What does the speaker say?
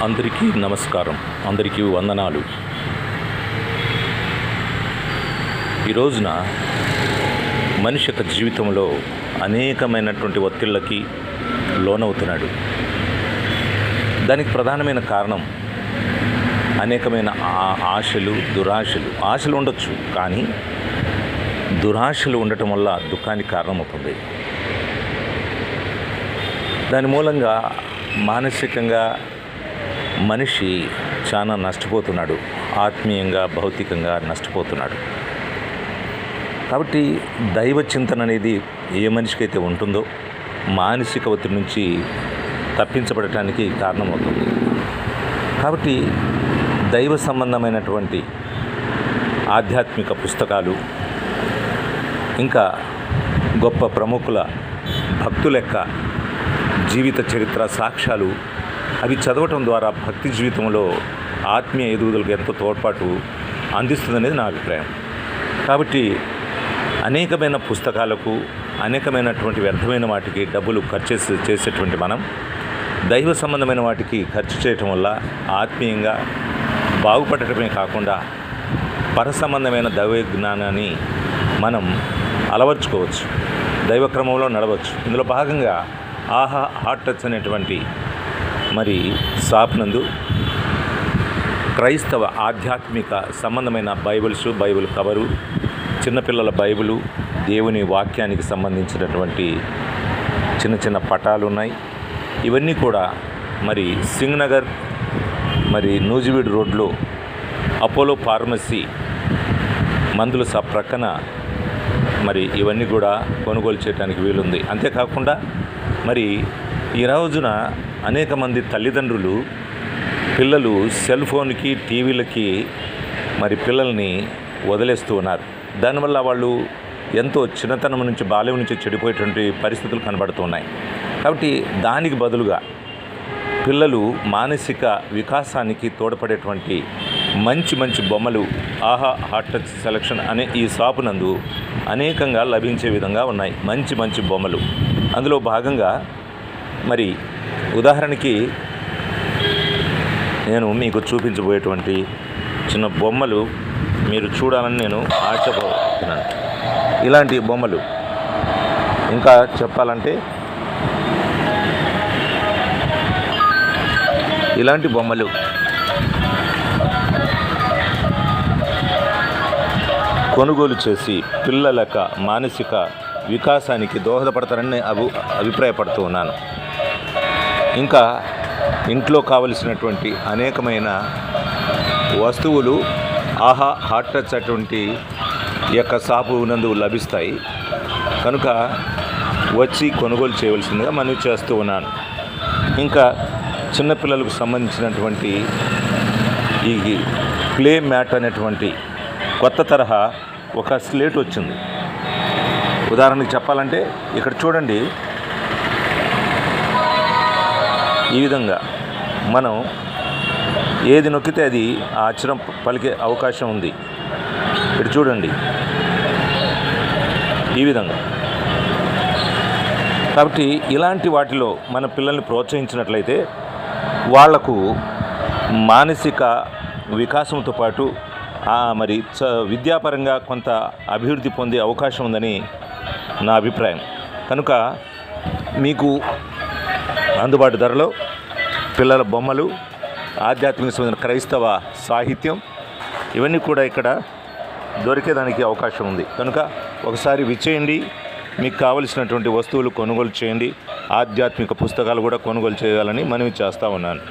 అందరికీ నమస్కారం, అందరికీ వందనాలు. ఈ రోజున మనిషి యొక్క జీవితంలో అనేకమైనటువంటి ఒత్తిళ్ళకి లోనవుతున్నాడు. దానికి ప్రధానమైన కారణం అనేకమైన ఆశలు, దురాశలు. ఆశలు ఉండొచ్చు, కానీ దురాశలు ఉండటం వల్ల దుఃఖానికి కారణమవుతుంది. దాని మూలంగా మానసికంగా మనిషి చాలా నష్టపోతున్నాడు, ఆత్మీయంగా, భౌతికంగా నష్టపోతున్నాడు. కాబట్టి దైవ చింతన అనేది ఏ మనిషికైతే ఉంటుందో మానసిక ఒత్తిడి నుంచి తప్పించబడటానికి కారణమవుతుంది. కాబట్టి దైవ సంబంధమైనటువంటి ఆధ్యాత్మిక పుస్తకాలు, ఇంకా గొప్ప ప్రముఖుల భక్తుల యొక్క జీవిత చరిత్ర, సాక్ష్యాలు అవి చదవటం ద్వారా భక్తి జీవితంలో ఆత్మీయ ఎదుగుదలకు ఎంతో తోడ్పాటు అందిస్తుందనేది నా అభిప్రాయం. కాబట్టి అనేకమైన పుస్తకాలకు, అనేకమైనటువంటి వ్యర్థమైన వాటికి డబ్బులు ఖర్చు చేసేటువంటి మనం దైవ సంబంధమైన వాటికి ఖర్చు చేయటం వల్ల ఆత్మీయంగా బాగుపడటమే కాకుండా పర సంబంధమైన దైవ జ్ఞానాన్ని మనం అలవర్చుకోవచ్చు, దైవ క్రమంలో నడవచ్చు. ఇందులో భాగంగా ఆహా హార్ట్ టచ్ అనేటువంటి షాప్ నందు క్రైస్తవ ఆధ్యాత్మిక సంబంధమైన బైబిల్ కవరు, చిన్నపిల్లల బైబిలు, దేవుని వాక్యానికి సంబంధించినటువంటి చిన్న చిన్న పటాలు ఉన్నాయి. ఇవన్నీ కూడా సింగ్ నగర్ నూజివీడు రోడ్లో అపోలో ఫార్మసీ మందుల షాప్ ప్రక్కన ఇవన్నీ కూడా కొనుగోలు చేయడానికి వీలుంది. అంతేకాకుండా ఈ రోజున అనేక మంది తల్లిదండ్రులు పిల్లలు సెల్ ఫోన్కి, టీవీలకి పిల్లల్ని వదిలేస్తూ ఉన్నారు. దానివల్ల వాళ్ళు ఎంతో చిన్నతనం నుంచి, బాల్యం నుంచి చెడిపోయేటువంటి పరిస్థితులు కనబడుతున్నాయి. కాబట్టి దానికి బదులుగా పిల్లలు మానసిక వికాసానికి తోడ్పడేటువంటి మంచి బొమ్మలు ఆహా హార్ట్ టచ్ సెలక్షన్ అనే ఈ షాపు నందు అనేకంగా లభించే విధంగా ఉన్నాయి మంచి బొమ్మలు. అందులో భాగంగా ఉదాహరణకి నేను మీకు చూపించబోయేటువంటి చిన్న బొమ్మలు మీరు చూడాలని నేను ఆశపడుతున్నాను. ఇలాంటి బొమ్మలు, ఇంకా చెప్పాలంటే ఇలాంటి బొమ్మలు కొనుగోలు చేసి పిల్లల యొక్క మానసిక వికాసానికి దోహదపడతారని అభిప్రాయపడుతూ ఉన్నాను. ఇంకా ఇంట్లో కావలసినటువంటి అనేకమైన వస్తువులు ఆహా హార్ట్ టచ్ అటువంటి యొక్క షాపు నందు లభిస్తాయి. కనుక వచ్చి కొనుగోలు చేయవలసిందిగా మనవి చేస్తూ ఉన్నాను. ఇంకా చిన్నపిల్లలకు సంబంధించినటువంటి ఈ ప్లే మ్యాట్ అనేటువంటి కొత్త తరహా ఒక స్లేట్ వచ్చింది. ఉదాహరణకు చెప్పాలంటే ఇక్కడ చూడండి, ఈ విధంగా మనం ఏది నొక్కితే అది ఆ అక్షరం పలికే అవకాశం ఉంది. ఇక్కడ చూడండి, ఈ విధంగా. కాబట్టి ఇలాంటి వాటిలో మన పిల్లల్ని ప్రోత్సహించినట్లయితే వాళ్లకు మానసిక వికాసంతో పాటు విద్యాపరంగా కొంత అభివృద్ధి పొందే అవకాశం ఉందని నా అభిప్రాయం. కనుక మీకు అందుబాటు ధరలో పిల్లల బొమ్మలు, ఆధ్యాత్మిక సంబంధించిన క్రైస్తవ సాహిత్యం ఇవన్నీ కూడా ఇక్కడ దొరికేదానికి అవకాశం ఉంది. కనుక ఒకసారి విచ్చేయండి, మీకు కావలసినటువంటి వస్తువులు కొనుగోలు చేయండి. ఆధ్యాత్మిక పుస్తకాలు కూడా కొనుగోలు చేయాలని మనవి చేస్తూ ఉన్నాను.